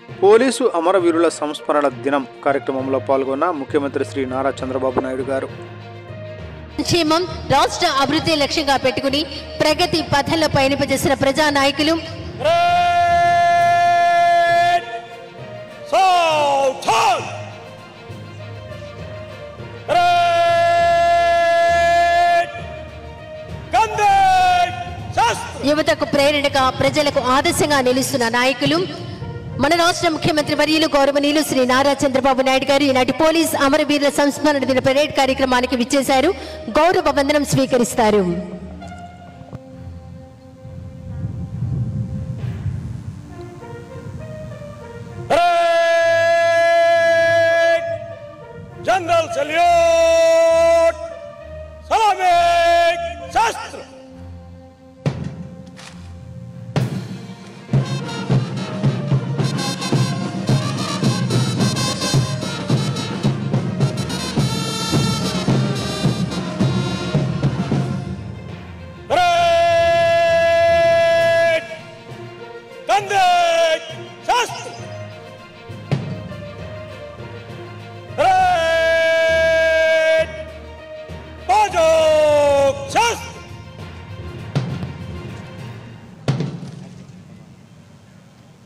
Police అమరవీరుల సంస్మరణ దినం కార్యక్రమంలో పాల్గొన్న ముఖ్యమంత్రి శ్రీ నారా చంద్రబాబు నాయుడు గారు సంక్షేమం రాష్ట్ర అభివృద్ధి లక్ష్యంగా పెట్టుకుని ప్రగతి పథంలో పయనింపజేసిన ప్రజా నాయకులు యువతకు ప్రేరణగా ప్రజలకు ఆదర్శంగా నిలుస్తున్న నాయకులు మన రాష్ట్ర ముఖ్యమంత్రి వర్యులు గౌరవనీయులు శ్రీ నారా చంద్రబాబు నాయుడు గారు ఈనాటి పోలీస్ అమరవీరుల సంస్మరణ దిన పరేడ్ కార్యక్రమానికి విచ్చేశారు. గౌరవ వందనం స్వీకరిస్తారు. జనరల్ సల్యూట్ సలామే శాస్త్ర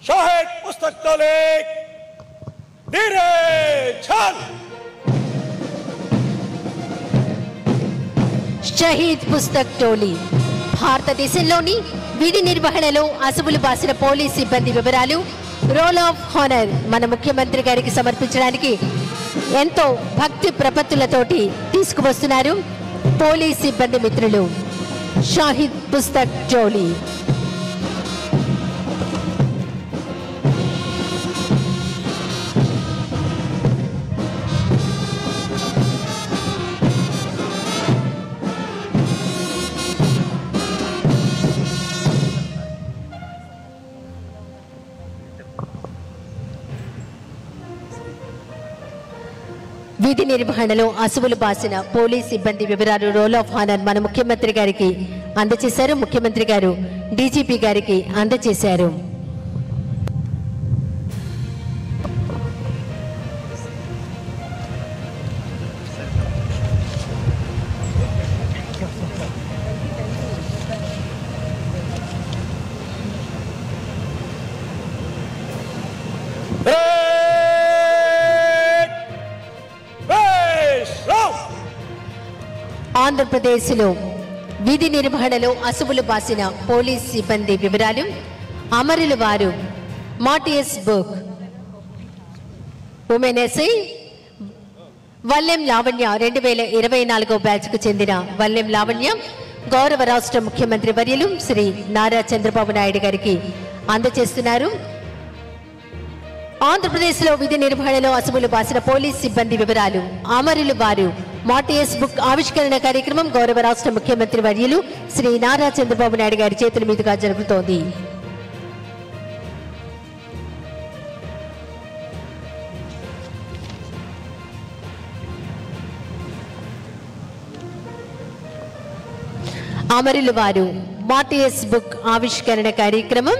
शाहिद पुस्तक टोली धीरे छल షహీద్ పుస్తక్ టోలీ భారతదేశంలోని విధి నిర్వహణలో అసువులు బాసిన పోలీస్ సిబ్బంది వివరాలు రోల్ ఆఫ్ హానర్ మన ముఖ్యమంత్రి గారికి సమర్పించడానికి ఎంతో భక్తి ప్రపత్తులతోటి తీసుకువస్తున్నారు పోలీస్ సిబ్బంది మిత్రులు. షహీద్ పుస్తక్ టోలీ విధి నిర్వహణలో అసువులు బాసిన పోలీస్ సిబ్బంది వివరాలు రోల్ ఆఫ్ హానర్ మన ముఖ్యమంత్రి గారికి అందజేశారు. ముఖ్యమంత్రి గారు డీజీపీ గారికి అందజేశారు. ఆంధ్రప్రదేశ్లో విధి నిర్వహణలో అసువులు బాసిన పోలీస్ సిబ్బంది వివరాలు అమరులు వారు మాటియస్ బుక్ ఉమెన్ ఎస్ఐ వల్లెం లావణ్య 2024 బ్యాచ్కు చెందిన వల్లెం లావణ్య గౌరవ రాష్ట్ర ముఖ్యమంత్రి వర్యులు శ్రీ నారా చంద్రబాబు నాయుడు గారికి అందజేస్తున్నారు. ఆంధ్రప్రదేశ్లో విధి నిర్వహణలో అసువులు బాసిన పోలీస్ సిబ్బంది వివరాలు అమరులు వారు మాటియస్ బుక్ ఆవిష్కరణ కార్యక్రమం గౌరవ రాష్ట్ర ముఖ్యమంత్రి వర్యులు శ్రీ నారా చంద్రబాబు నాయుడు గారి చేతుల మీదుగా జరుగుతోంది. అమరులు వారు మాటియస్ బుక్ ఆవిష్కరణ కార్యక్రమం